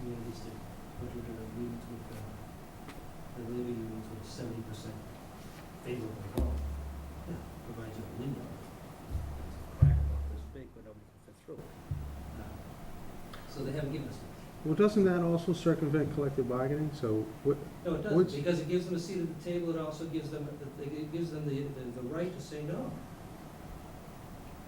communities to enter into agreements with, the labor unions with 70% favorable vote. Yeah, provides you a window. It's a crack about this big, but nobody can fit through it. So they haven't given us much. Well, doesn't that also circumvent collective bargaining? So what? No, it What's- doesn't, because it gives them a seat at the table, it also gives them, it gives them the right to say no.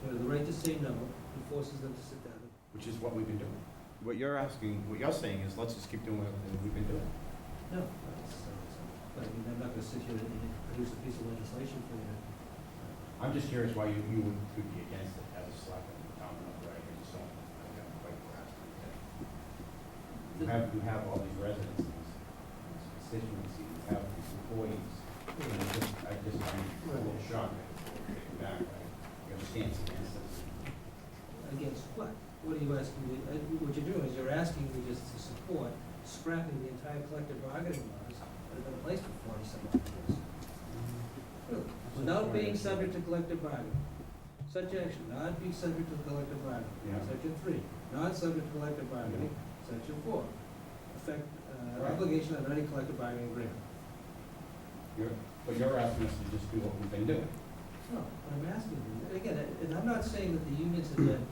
You know, the right to say no, and forces them to sit down. Which is what we've been doing. What you're saying is, let's just keep doing everything we've been doing. No, but I mean, I'm not gonna sit here and produce a piece of legislation for you. I'm just curious why you would be against it as a selectman in the town of Upper. I just don't, I don't quite grasp it. You have all these residents, these constituencies, you have these employees. And I'm a little shocked that you're taking back, right? You have a stance against this. Against what? What are you asking me? What you're doing is you're asking me just to support scrapping the entire collective bargaining laws that have been in place for 40-some odd years. Really? Without being subject to collective bargaining. Such action, not be subject to collective bargaining. Yeah. Section 3, not subject to collective bargaining. Section 4, effect, Right. obligation of any collective bargaining agreement. But you're asking us to just do what we've been doing. No, what I'm asking you, again, and I'm not saying that the unions have been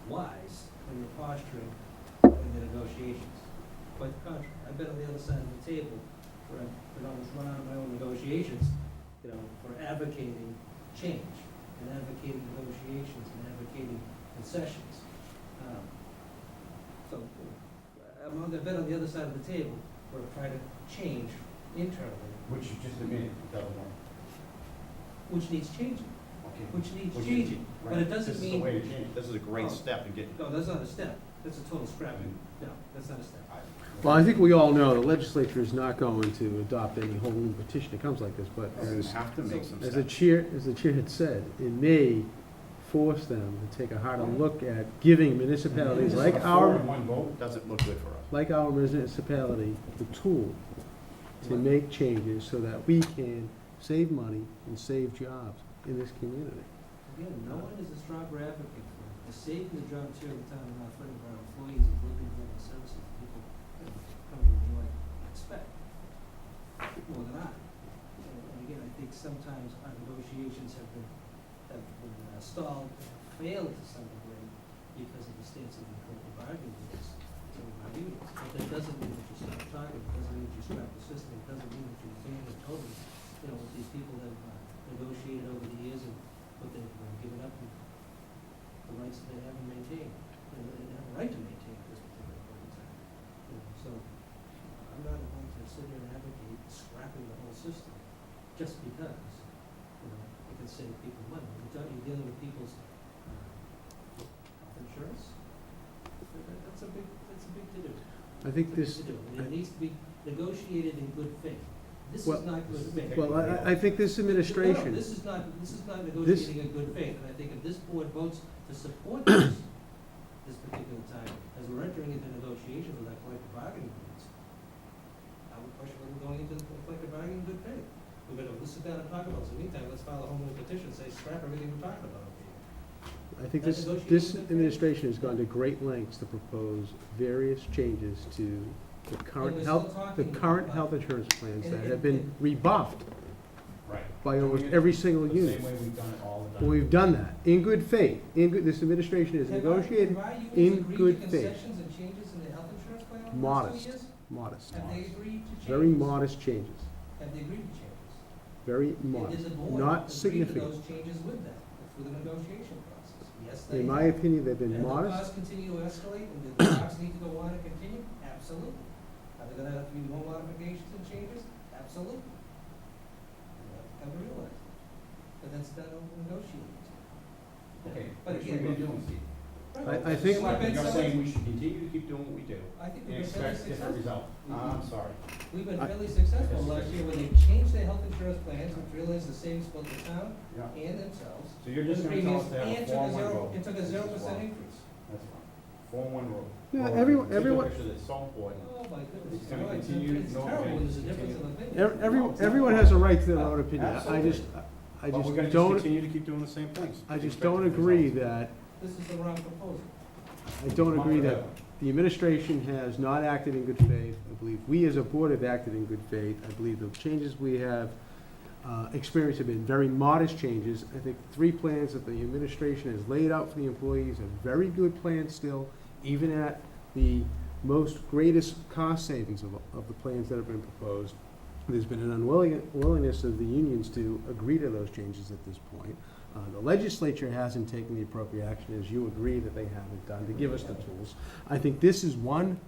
wise when you're posturing in the negotiations. Quite the contrary. I've been on the other side of the table where I've been almost run out of my own negotiations, you know, for advocating change and advocating negotiations and advocating concessions. I've been on the other side of the table where I've tried to change internally, Which you just admitted, it doesn't work. which needs changing, Okay. which needs Which is- changing. But it doesn't This is mean. the way to change it. This is a great Oh. step in getting. No, that's not a step. That's a total scrapping. No, that's not a step. Well, I think we all know the legislature is not going to adopt any whole new petition that comes like this, but We're gonna as, have to make some as the steps. chair had said, it may force them to take a harder look at giving municipalities like A 4 our, and 1 vote doesn't look good for us. like our municipality, the tool to make changes so that we can save money and save jobs in this community. Again, no one is a stronger advocate for saving the jobs here in the town of North Reading for our employees and delivering the services that people come and enjoy and expect, more than I. And again, I think sometimes our negotiations have been stalled, failed to some degree because of the stance of the collective bargaining units, some of our unions. But that doesn't mean that you stop talking, it doesn't mean that you scrap the system, it doesn't mean that you abandon totally, you know, what these people have negotiated over the years and what they've given up and the rights that they haven't maintained, and they have a right to maintain at this particular point in time. You know, so I'm not going to sit here and advocate scrapping the whole system just because, you know, it can save people money. You're dealing with people's health insurance. That's a big to do. I think That's this, a big to do. And it needs to be negotiated in good faith. This Well- is not good faith. well, I think this No, administration, this is not negotiating in good faith, and I think if this board votes to support this particular time, as we're entering into negotiations with our collective bargaining units, I would question whether we're going into the collective bargaining in good faith. We're gonna, let's sit down and talk about it. So meantime, let's file a home rule petition, say scrap everything we're talking about over here. I think That's this negotiation. administration has gone to great lengths to propose various changes to the current we're health, still the talking current about- health insurance plans that And- have been rebuffed Right. by almost Doing it every single The unit. same way we've done it all the time. We've done that, in good faith, this administration has negotiated Have our unions in agreed good to faith. concessions and changes in the health insurance plan over the last 2 Modest. years? modest, Have they agreed to changes? very modest changes, Have they agreed to changes? very And did modest, the board not agree to significant. those changes with them through the negotiation process? Yes, they In my have. opinion, they've been And the modest. costs continue to escalate, and do the costs need to go on and continue? Absolutely. Are there gonna have to be more modifications and changes? Absolutely. You have to come to realize it. But that's done over negotiating. Okay, But which we've again, been doing, Steve. I think- So I've been You're so- saying we should continue to keep doing what we do I think and we've been fairly expect different successful. results. I'm sorry. We've been I- fairly successful last year when they changed their health insurance plans, which realized the savings both the town Yeah. and themselves. So you're just gonna tell us to have a And took 4-1 zero, vote. and took a This is 0% wrong. increase. That's fine. 4-1 rule. Yeah, Vote. everyone- Take a everyone- picture that's so important. Oh, my goodness. It's gonna No, continue, It's no terrible when there's a change, difference in continue. opinion. Everyone has a right to their own opinion. I Absolutely. just But we're gonna just don't, continue to keep doing the same things. I just Expect don't different agree results. that, This is the wrong proposal. I don't agree that the administration has not acted in good faith. I believe we as a board have acted in good faith. I believe the changes we have experienced have been very modest changes. I think 3 plans that the administration has laid out for the employees are very good plans still, even at the most greatest cost savings of the plans that have been proposed. There's been an unwillingness of the unions to agree to those changes at this point. The legislature hasn't taken the appropriate action, as you agree that they haven't done, to give us the tools. I think this is one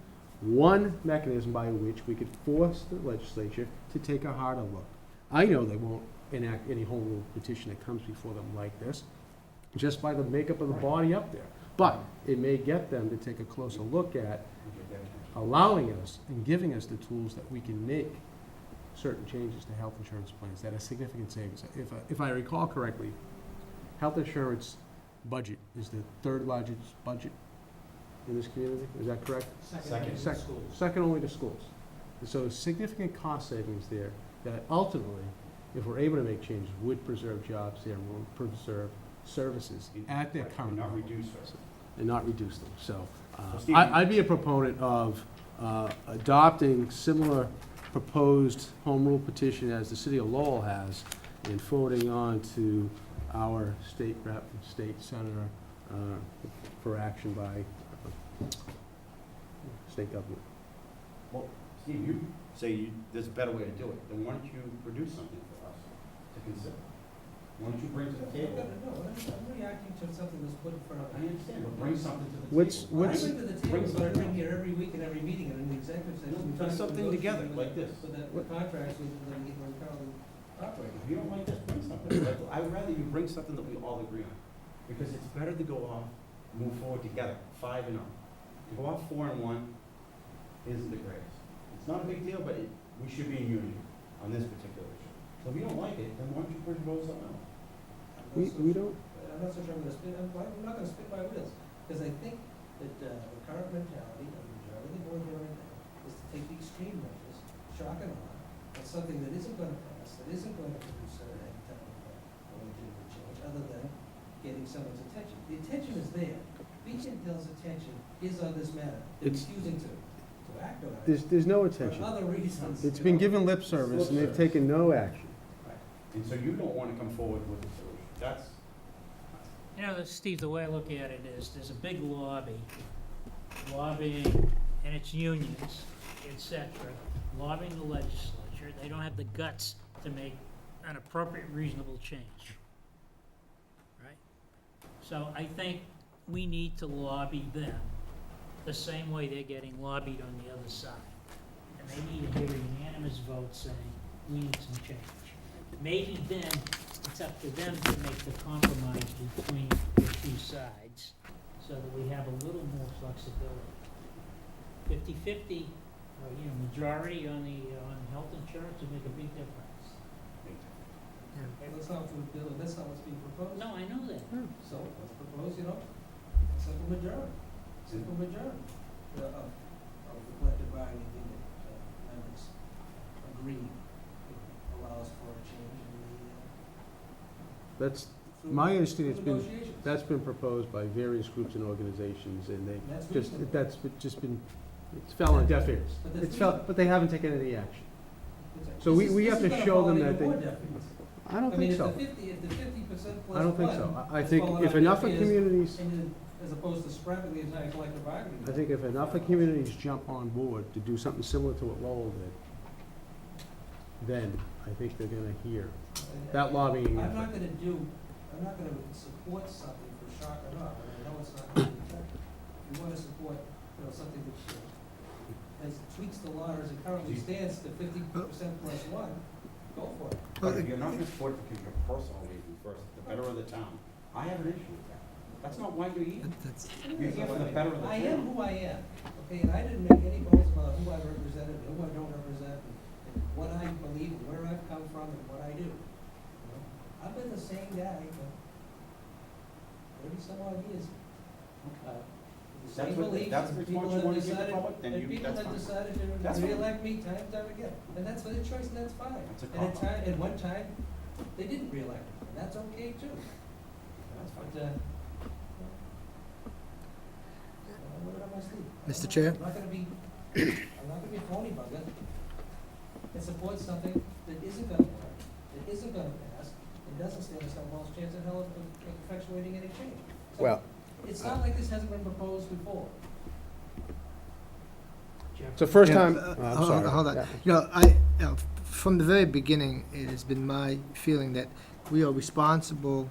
mechanism by which we could force the legislature to take a harder look. I know they won't enact any home rule petition that comes before them like this, just by the makeup of the body up there. But it may get them to take a closer look at allowing us and giving us the tools that we can make certain changes to health insurance plans that are significant savings. If I recall correctly, health insurance budget is the 3rd largest budget in this community, is that correct? Second. Second only to schools. And so significant cost savings there that ultimately, if we're able to make changes, would preserve jobs there, and will preserve services at their current Not level. reduce it. And not reduce them. So Steve, I'd be a proponent of adopting similar proposed home rule petition as the city of Lowell has, and forwarding on to our state rep and state senator for action by state government. Well, Steve, you say there's a better way to do it, then why don't you produce something for us to consider? Why don't you bring to the table? No, I'm reacting to something that's put in front of I me. understand, but bring something to the What's- table. I what's- bring to the table, but I bring here every week and every meeting, and in the executive session, we Put try to something negotiate together with like this. So that the contracts with the, we're currently operating. If you don't like this, bring something. I would rather you bring something that we all agree on, because it's better to go off, move forward together, 5-0. To go off 4-1 isn't the greatest. It's not a big deal, but we should be in unity on this particular issue. So if you don't like it, then why don't you propose something else? We don't, I'm not so sure I'm gonna spin, I'm not gonna spin my wheels, because I think that, the current mentality of the majority of the board here right now is to take the extreme measures, shock and awe, on something that isn't gonna pass, that isn't gonna produce any type of legitimate change, other than getting someone's attention. The attention is there. Beach and Dell's attention is on this matter. They're It's- refusing to act on it. there's no For attention. other reasons. It's you been know. given lip service, and they've taken no action. And so you don't want to come forward with a solution. That's, You know, Steve, the way I look at it is, there's a big lobbying, and it's unions, et cetera, lobbying the legislature. They don't have the guts to make an appropriate, reasonable change. Right? So I think we need to lobby them the same way they're getting lobbied on the other side. And they need to hear a unanimous vote saying, we need some change. Maybe then, it's up to them to make the compromise between the 2 sides, so that we have a little more flexibility. 50-50, or, majority on health insurance would make a big difference. And that's not what we're doing, that's not what's being proposed. No, I know that. So let's propose, simple majority of the collective bargaining unit members agree, allows for a change in That's, the, my understanding, it's through been, negotiations. that's been proposed by various groups and organizations, and they That's just, reasonable. that's just been, it's fell on deaf ears. But that's It's fell, but they haven't taken any action. It's- So we this is have to gonna show fall them into that they- more deficits. I don't I mean, think so. if the 50% plus I don't think one so. I has think fallen if on enough deaf of ears, communities, and then, as opposed to scrapping the entire collective bargaining. I think if enough of communities jump on board to do something similar to what Lowell did, then I think they're gonna hear that lobbying I'm not effort. I'm not gonna support something for shock or not, I know it's not gonna be effective. If you wanna support, something that, as tweaks the law as it currently stands to 50% plus one, go for it. but if you're not going to support it because you're personal reason first, the better of the town, I have an issue with that. That's not why you're here. You're here for the better of the I town. am who I am, okay, and I didn't make any bones about who I represented, and who I don't represent, and what I believe, and where I've come from, and what I do. I've been the same guy for 30-some odd years. The same beliefs, that's the and people response you have want to give the decided, public, then and you, people that's have fine. decided That's to fine. reelect me time and time again, and that's their choice, and that's fine. That's a And at compromise. time, one time, they didn't reelect me, and that's okay too. That's fine. But, I wear it on my sleeve. Mr. Chair? I'm not gonna be, I'm not gonna be a phony bugger and support something that isn't gonna work, that isn't gonna pass, and doesn't stand a snowball's chance in hell of effectuating any change. So, Well, it's not like this hasn't been proposed before. it's the first Yeah, time, I'm hold sorry. on, hold on. Yeah. You know, from the very beginning, it has been my feeling that we are responsible,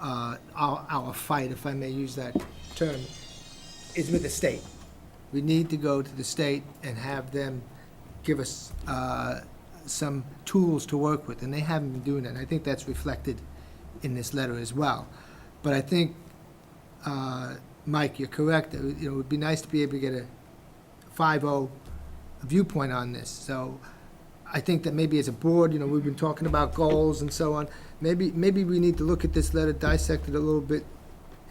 our fight, if I may use that term, is with the state. We need to go to the state and have them give us some tools to work with, and they haven't been doing it. And I think that's reflected in this letter as well. But I think, Mike, you're correct. You know, it would be nice to be able to get a 5-0 viewpoint on this. So I think that maybe as a board, you know, we've been talking about goals and so on. Maybe we need to look at this letter, dissect it a little bit,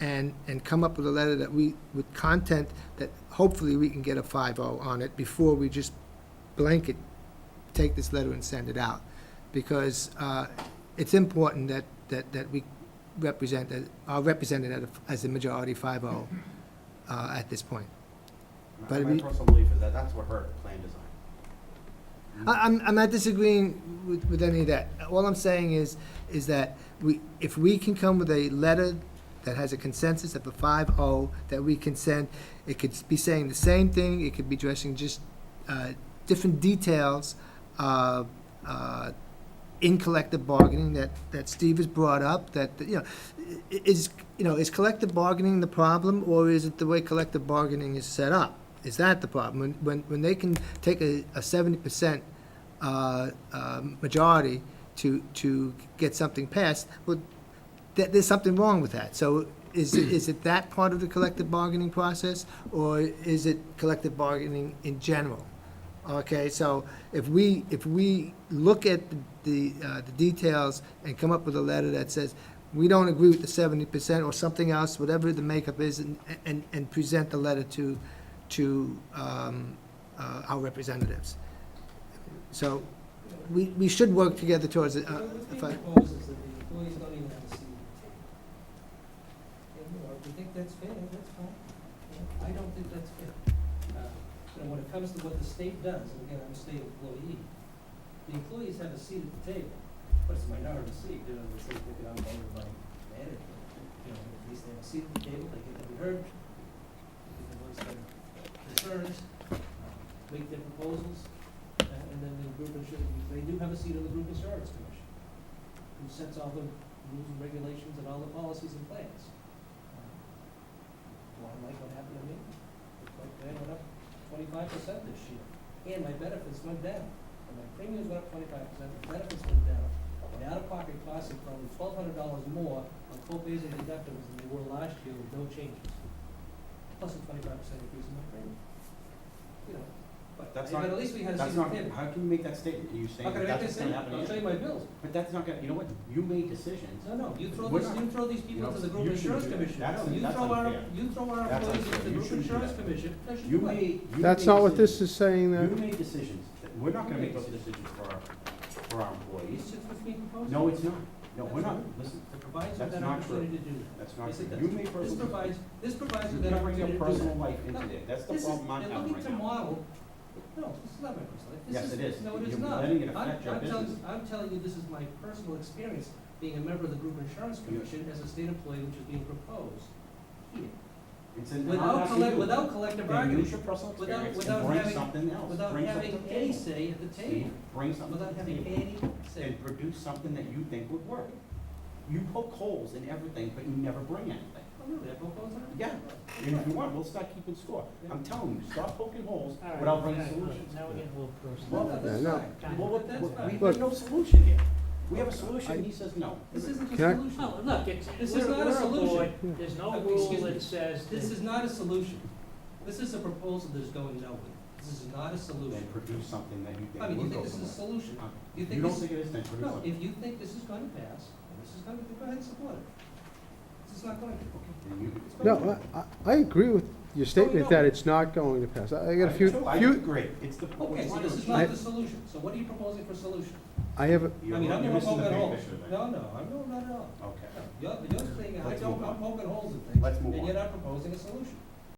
and come up with a letter with content that hopefully we can get a 5-0 on it before we just blanket take this letter and send it out. Because it's important that we are represented as a majority 5-0 at this point. But My we- personal belief is that that's what hurt plan design. I'm not disagreeing with any of that. All I'm saying is that if we can come with a letter that has a consensus of a 5-0 that we can send, it could be saying the same thing, it could be addressing just different details in collective bargaining that Steve has brought up, that, is collective bargaining the problem, or is it the way collective bargaining is set up? Is that the problem? When they can take a 70% majority to get something passed, well, there's something wrong with that. So is it that part of the collective bargaining process, or is it collective bargaining in general? Okay, so if we look at the details and come up with a letter that says, we don't agree with the 70% or something else, whatever the makeup is, and present the letter to our representatives. So we should work together towards it. What's If being I- proposed is that the employees don't even have a seat at the table. And, if you think that's fair, that's fine. I don't think that's fair. When it comes to what the state does, and again, I'm a state employee, the employees have a seat at the table, but it's a minority seat, the state they get outvoted by management. At least they have a seat at the table, they get to be heard, they can voice their concerns, make their proposals, and then the group insurance, they do have a seat on the group insurance commission, who sets all the rules and regulations and all the policies and plans. Do I like what happened to me? My plan went up 25% this year, and my benefits went down. And my premiums went up 25%, my benefits went down. My out-of-pocket costs are probably $1,200 more on co-pays and deductibles than they were last year with no changes. Plus a 25% increase in my premium. But That's but not- at least we had a That's seat at not, the table. how can you make that statement? Are you How saying can I that make that's this what's gonna statement? happen I'll show again? you my bills. But that's not gonna, you know what, you made decisions. No, you throw We're this, not- you throw these people you know, into the group you insurance shouldn't do that. commission. That's- No, you that's throw our, unfair. you throw our That's employees unfair. into the You group shouldn't do insurance that. commission. They should You do it. made That's not what this decisions. is saying, You then? made decisions. We're not gonna make those decisions for our employees. It's just what's being proposed. No, it's not. No, we're not, listen, It provides you That's that not opportunity to do that. that's not Yes, it true. does. You made This personal. provides you You're that bringing opportunity your to do personal that. life into No, there. That's the This is, problem I'm they're having looking right to now. model, no, this is not my personal life. This Yes, it is. No, it is You're not. letting it affect your business. I'm telling you, this is my personal experience, being a member of the group insurance commission as a state employee, which is being proposed here. It's an Without collective Then bargaining, use your personal without- experience without and bring having- something else. without Bring having something to the any table. say at the Steve, table, bring something to without the having table. any say. And produce something that you think would work. You poke holes in everything, but you never bring anything. Oh, really, I propose that? Yeah. And if you want, we'll start keeping score. I'm telling you, stop poking holes All right, without bringing all right, solutions. Now we're getting a little personal. No, no, that's Yeah, no. fine. Well, That's we fine. have no solution here. We have a solution, he says no. This isn't a Can I- solution. Oh, look, it's, This we're, is not a we're a solution. board, there's no Oh, rule excuse me. that says This that, is not a solution. This is a proposal that is going nowhere. This is not a solution. Then produce something that you think I mean, you would think go this is a somewhere. solution? You think don't this- think it is, then produce No, something. if you think this is going to pass, and this is going to, go ahead and support it. This is not going to. Then you- It's going No, to. I agree with your statement no. that it's not going to pass. I got a I few, do too. I few, agree. It's the. Okay, so this is I- not the solution. So what are you proposing for solution? I have, a- I mean, I'm You're gonna missing poke the at big holes. picture then. No, I'm not at all. Okay. You're saying, Let's move I'm on. poking holes in things. Let's move And on. you're not proposing a solution.